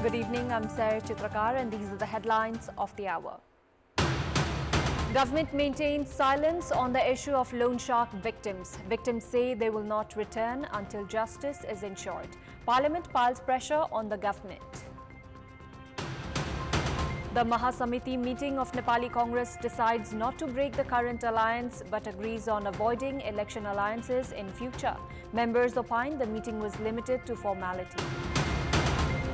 Good evening, I'm Sarah Chitrakar and these are the headlines of the hour. Government maintains silence on the issue of loan shark victims. Victims say they will not return until justice is ensured. Parliament piles pressure on the government. The Mahasamiti meeting of Nepali Congress decides not to break the current alliance but agrees on avoiding election alliances in future. Members opine the meeting was limited to formality.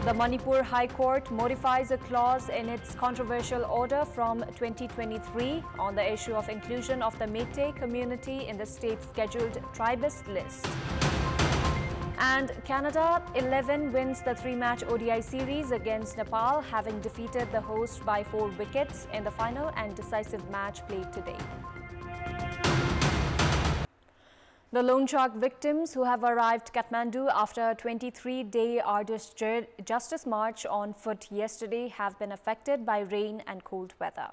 The Manipur High Court modifies a clause in its controversial order from 2023 on the issue of inclusion of the Meitei community in the state's scheduled tribist list. And Canada 11 wins the 3-match ODI series against Nepal, having defeated the host by 4 wickets in the final and decisive match played today. The loan shark victims who have arrived Katmandu after a 23-day arduous justice march on foot yesterday have been affected by rain and cold weather.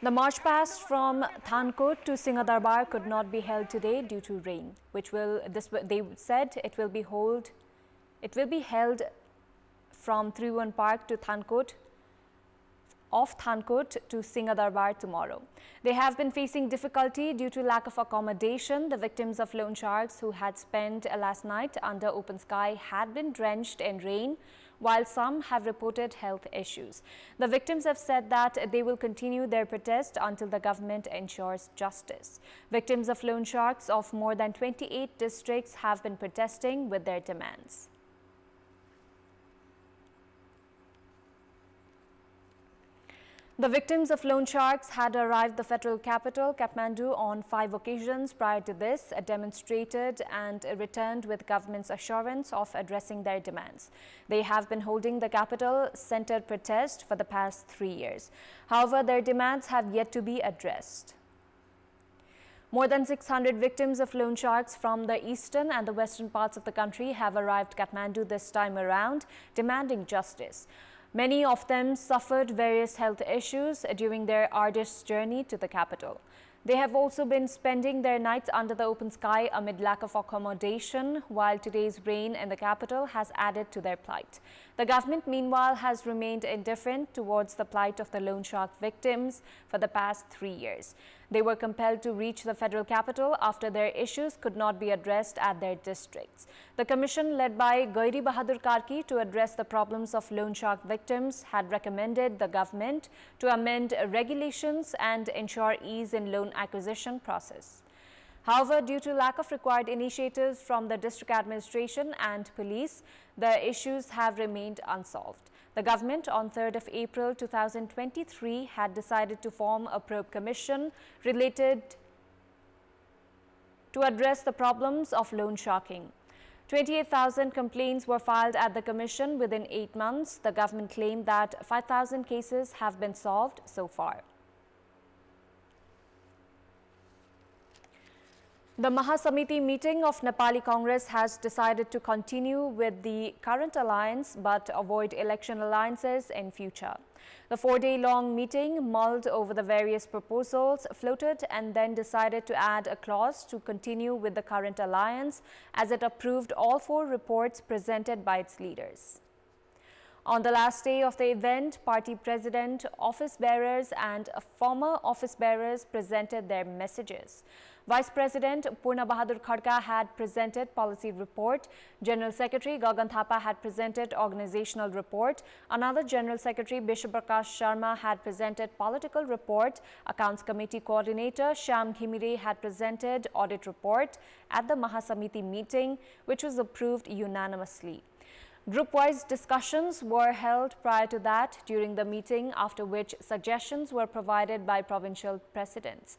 The march past from Thankot to Singhdarbar could not be held today due to rain, they said it will be held from Tribhuvan Park to Thankot, off Thankot to Singhdarbar tomorrow. They have been facing difficulty due to lack of accommodation. The victims of loan sharks who had spent last night under open sky had been drenched in rain, while some have reported health issues. The victims have said that they will continue their protest until the government ensures justice. Victims of loan sharks of more than 28 districts have been protesting with their demands. The victims of loan sharks had arrived the federal capital, Katmandu, on 5 occasions prior to this, demonstrated and returned with government's assurance of addressing their demands. They have been holding the capital-centered protest for the past 3 years. However, their demands have yet to be addressed. More than 600 victims of loan sharks from the eastern and the western parts of the country have arrived Katmandu this time around, demanding justice. Many of them suffered various health issues during their arduous journey to the capital. They have also been spending their nights under the open sky amid lack of accommodation, while today's rain in the capital has added to their plight. The government, meanwhile, has remained indifferent towards the plight of the loan shark victims for the past 3 years. They were compelled to reach the federal capital after their issues could not be addressed at their districts. The commission, led by Gauri Bahadur Karki to address the problems of loan shark victims, had recommended the government to amend regulations and ensure ease in loan acquisition process. However, due to lack of required initiatives from the district administration and police, the issues have remained unsolved. The government on 3rd of April 2023 had decided to form a probe commission related to address the problems of loan sharking. 28,000 complaints were filed at the commission within 8 months. The government claimed that 5,000 cases have been solved so far. The Mahasamiti meeting of Nepali Congress has decided to continue with the current alliance but avoid election alliances in future. The 4-day-long meeting mulled over the various proposals floated and then decided to add a clause to continue with the current alliance as it approved all 4 reports presented by its leaders. On the last day of the event, party president, office bearers and former office bearers presented their messages. Vice President Purna Bahadur Khadka had presented policy report. General Secretary Gagan Thapa had presented organizational report. Another General Secretary Bishop Prakash Sharma had presented political report. Accounts Committee Coordinator Shyam Ghimire had presented audit report at the Mahasamiti meeting, which was approved unanimously. Group-wise discussions were held prior to that during the meeting, after which suggestions were provided by provincial presidents.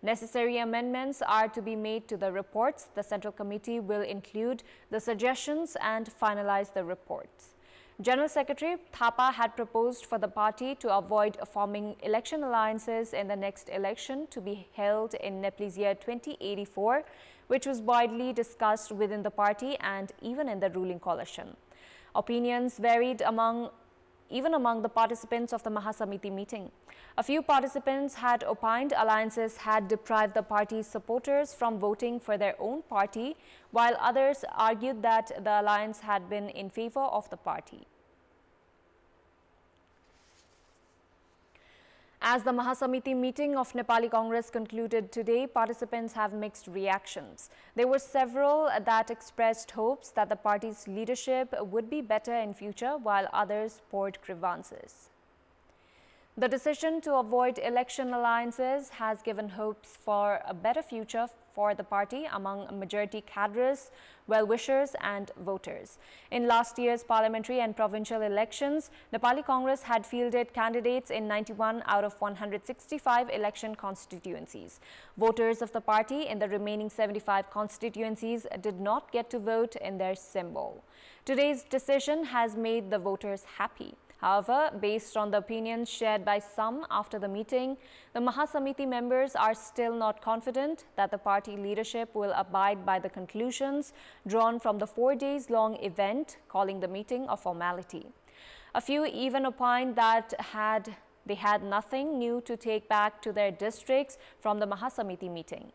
Necessary amendments are to be made to the reports. The Central Committee will include the suggestions and finalize the reports. General Secretary Thapa had proposed for the party to avoid forming election alliances in the next election to be held in Nepalese year 2084, which was widely discussed within the party and even in the ruling coalition. Opinions varied even among the participants of the Mahasamiti meeting. A few participants had opined alliances had deprived the party's supporters from voting for their own party, while others argued that the alliance had been in favor of the party. As the Mahasamiti meeting of Nepali Congress concluded today, participants have mixed reactions. There were several that expressed hopes that the party's leadership would be better in future, while others poured grievances. The decision to avoid election alliances has given hopes for a better future for the party among majority cadres, well-wishers and voters. In last year's parliamentary and provincial elections, Nepali Congress had fielded candidates in 91 out of 165 election constituencies. Voters of the party in the remaining 75 constituencies did not get to vote in their symbol. Today's decision has made the voters happy. However, based on the opinions shared by some after the meeting, the Mahasamiti members are still not confident that the party leadership will abide by the conclusions drawn from the 4 days long event, calling the meeting a formality. A few even opined that they had nothing new to take back to their districts from the Mahasamiti meeting.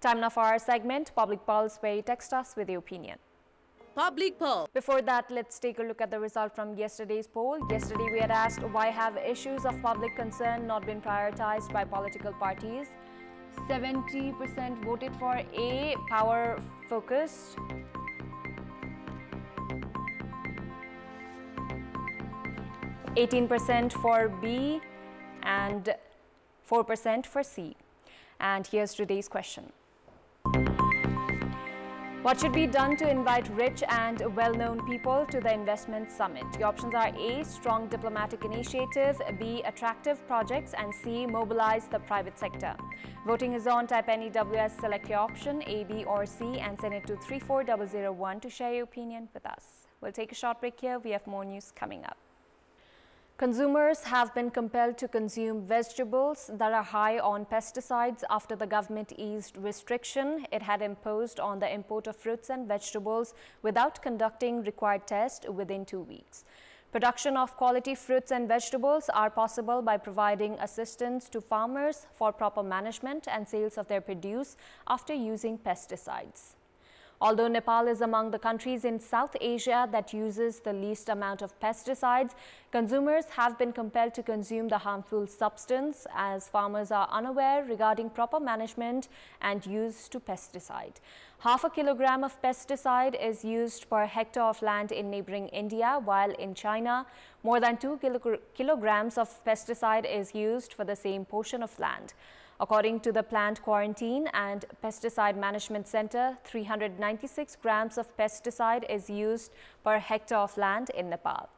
Time now for our segment, Public Pulse, where you text us with your opinion. Public Pulse. Before that, let's take a look at the result from yesterday's poll. Yesterday, we had asked, why have issues of public concern not been prioritized by political parties? 70% voted for A, power focused. 18% for B and 4% for C. And here's today's question. What should be done to invite rich and well-known people to the investment summit? The options are A, strong diplomatic initiative, B, attractive projects, and C, mobilize the private sector. Voting is on. Type any WS, select your option A, B or C and send it to 34001 to share your opinion with us. We'll take a short break here. We have more news coming up. Consumers have been compelled to consume vegetables that are high on pesticides after the government eased restriction it had imposed on the import of fruits and vegetables without conducting required tests within 2 weeks. Production of quality fruits and vegetables are possible by providing assistance to farmers for proper management and sales of their produce after using pesticides. Although Nepal is among the countries in South Asia that uses the least amount of pesticides, consumers have been compelled to consume the harmful substance as farmers are unaware regarding proper management and use to pesticide. Half a kilogram of pesticide is used per hectare of land in neighboring India, while in China, more than 2 kilograms of pesticide is used for the same portion of land. According to the Plant Quarantine and Pesticide Management Center, 396 grams of pesticide is used per hectare of land in Nepal.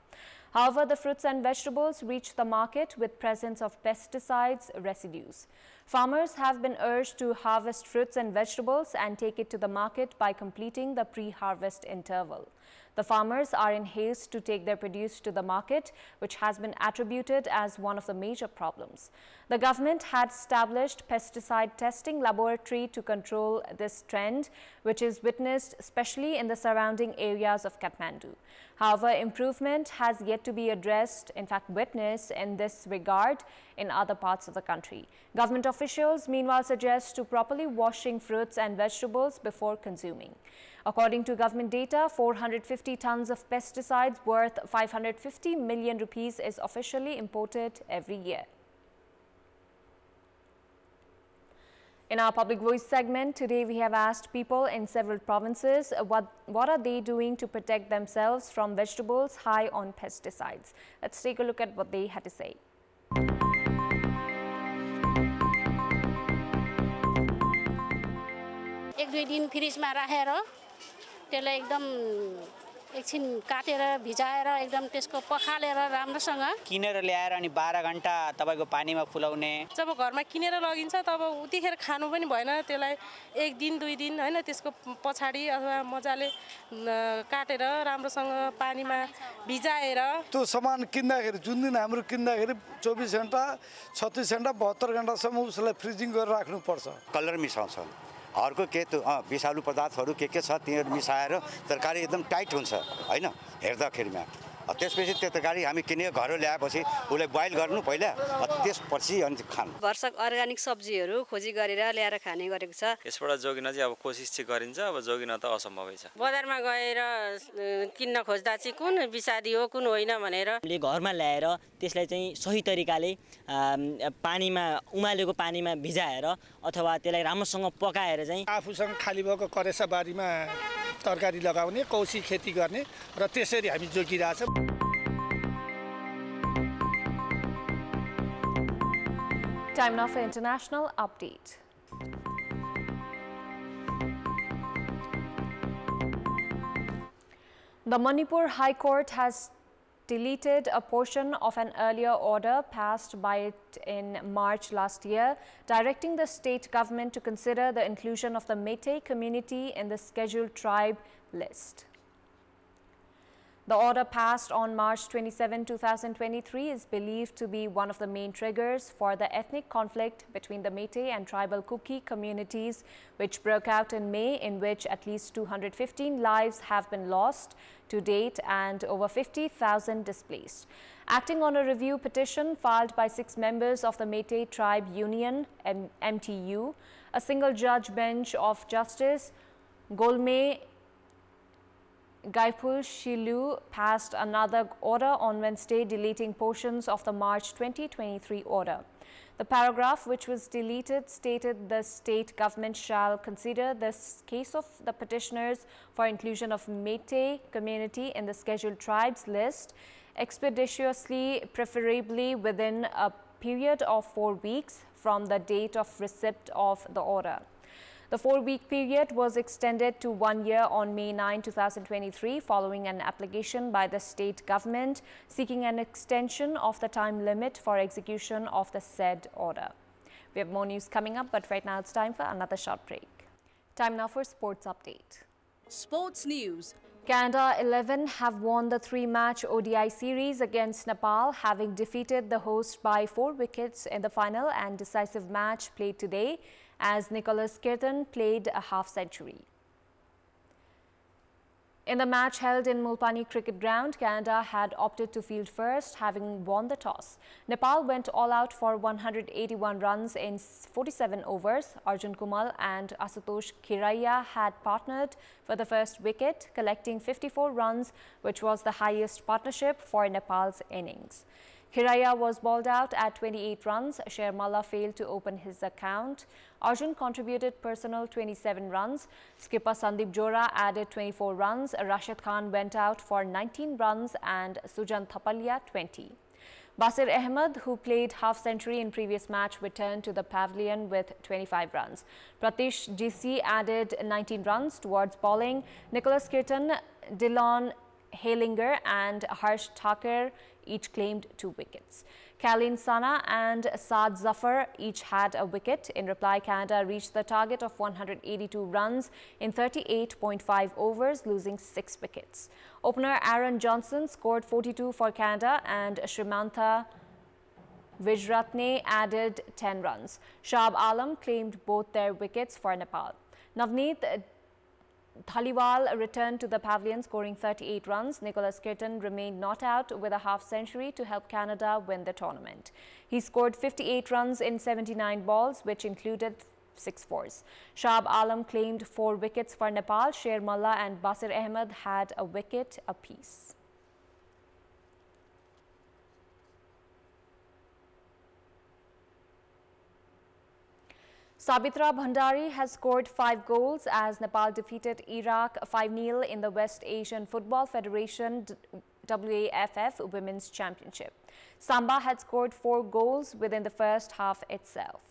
However, the fruits and vegetables reach the market with presence of pesticides residues. Farmers have been urged to harvest fruits and vegetables and take it to the market by completing the pre-harvest interval. The farmers are in haste to take their produce to the market, which has been attributed as one of the major problems. The government had established pesticide testing laboratory to control this trend, which is witnessed especially in the surrounding areas of Katmandu. However, improvement has yet to be addressed, in fact witnessed in this regard in other parts of the country. Government officials meanwhile suggest to properly washing fruits and vegetables before consuming. According to government data, 450 tons of pesticides worth 550 million rupees is officially imported every year. In our Public Voice segment, today we have asked people in several provinces what are they doing to protect themselves from vegetables high on pesticides. Let's take a look at what they had to say. एक दुई दिन फ्रिजमा राखेर त्यसलाई एकदम एकछिन काटेर भिजाएर एकदम त्यसको पखालेर राम्रोसँग किनेर ल्याएर अनि 12 घण्टा तपाईको पानीमा फुलाउने जब घरमा किनेर लगिन्छ तब उतिखेर खानु पनि भएन त्यसलाई एक दिन दुई दिन हैन त्यसको पछाडी अथवा मजाले काटेर राम्रोसँग पानीमा भिजाएर त्यो सामान किन्दाखेरि जुन दिन हाम्रो किन्दाखेरि 24 घण्टा 36 घण्टा 72 घण्टासम्म उसलाई फ्रिजिङ गरेर राख्नु पर्छ कलर मिसाउँछ अर्को के त्यो विषालु पदार्थहरू के छ तिनीहरु मिसाएर तरकारी एकदम टाइट हुन्छ हैन हेर्दाखेरिमा त्यसपछि त्यो तरकारी हामी किनेर घर ल्याएपछि उसलाई बोइल गर्नु पहिला त्यसपछि अनि खानु वर्षक अर्ग्यानिक सब्जीहरू खोजी गरेर ल्याएर खाने गरेको छ यसबाट जोगिन चाहिँ अब कोसिस चाहिँ गरिन्छ अब जोगिन त असम्भवै छ बजारमा गएर किन्न खोज्दा चाहिँ कुन विषादी हो कुन होइन भनेर हामीले घरमा ल्याएर त्यसलाई चाहिँ सही तरिकाले पानीमा उमालेको पानीमा भिजाएर अथवा त्यसलाई राम्रोसँग पकाएर चाहिँ आफूसँग खाली भएको करेसा बारीमा तरकारी लगाउने कौशी खेती गर्ने र त्यसरी हामी जोगिरहेछौँ Time now for international update. The Manipur High Court has deleted a portion of an earlier order passed by it in March last year, directing the state government to consider the inclusion of the Meitei community in the scheduled tribe list. The order passed on March 27, 2023 is believed to be one of the main triggers for the ethnic conflict between the Meitei and tribal Kuki communities, which broke out in May, in which at least 215 lives have been lost to date and over 50,000 displaced. Acting on a review petition filed by 6 members of the Meitei Tribe Union, MTU, a single judge bench of Justice Golme Gaipul Shilu passed another order on Wednesday, deleting portions of the March 2023 order. The paragraph, which was deleted, stated the state government shall consider this case of the petitioners for inclusion of Meitei community in the scheduled tribes list expeditiously, preferably within a period of 4 weeks from the date of receipt of the order. The 4-week period was extended to 1 year on May 9, 2023, following an application by the state government seeking an extension of the time limit for execution of the said order. We have more news coming up, but right now it's time for another short break. Time now for sports update. Sports news. Canada 11 have won the 3-match ODI series against Nepal, having defeated the host by 4 wickets in the final and decisive match played today, as Nicholas Kirtan played a half-century. In the match held in Mulpani Cricket Ground, Canada had opted to field first, having won the toss. Nepal went all out for 181 runs in 47 overs. Arjun Kumal and Asutosh Khiraiya had partnered for the first wicket, collecting 54 runs, which was the highest partnership for Nepal's innings. Khiraiya was bowled out at 28 runs. Shermala failed to open his account. Arjun contributed personal 27 runs. Skipper Sandeep Jora added 24 runs. Rashid Khan went out for 19 runs and Sujan Thapalia 20. Basir Ahmed, who played half-century in previous match, returned to the pavilion with 25 runs. Pratish GC added 19 runs towards bowling. Nicholas Kirtan, Dillon Halinger and Harsh Thakur each claimed 2 wickets. Kalin Sana and Saad Zafar each had a wicket. In reply, Canada reached the target of 182 runs in 38.5 overs, losing 6 wickets. Opener Aaron Johnson scored 42 for Canada and Srimantha Vijratne added 10 runs. Shab Alam claimed both their wickets for Nepal. Navneet Dhaliwal returned to the pavilion, scoring 38 runs. Nicholas Kirtan remained not out with a half-century to help Canada win the tournament. He scored 58 runs in 79 balls, which included 6 fours. Shab Alam claimed 4 wickets for Nepal. Sher Malla and Basir Ahmed had a wicket apiece. Sabitra Bhandari has scored 5 goals as Nepal defeated Iraq 5-0 in the West Asian Football Federation WAFF Women's Championship. Samba had scored 4 goals within the first half itself.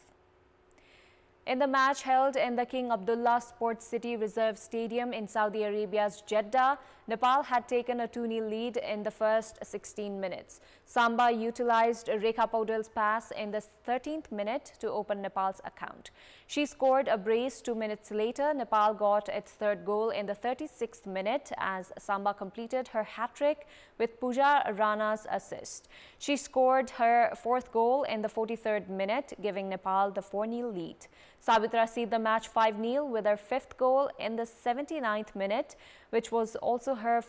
In the match held in the King Abdullah Sports City Reserve Stadium in Saudi Arabia's Jeddah, Nepal had taken a 2-0 lead in the first 16 minutes. Samba utilized Rekha Paudal's pass in the 13th minute to open Nepal's account. She scored a brace 2 minutes later. Nepal got its 3rd goal in the 36th minute as Samba completed her hat-trick with Pooja Rana's assist. She scored her 4th goal in the 43rd minute, giving Nepal the 4-0 lead. Sabitra sealed the match 5-0 with her 5th goal in the 79th minute, which was also her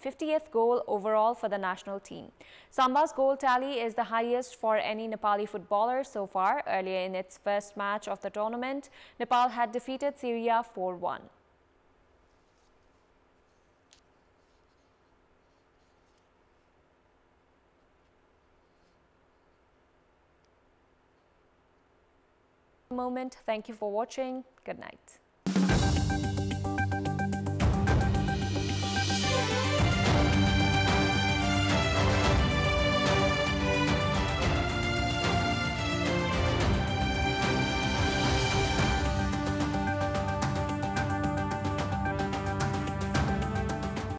50th goal overall for the national team. Samba's goal tally is the highest for any Nepali footballer so far. Earlier in its first match of the tournament, Nepal had defeated Syria 4-1. Moment. Thank you for watching. Good night.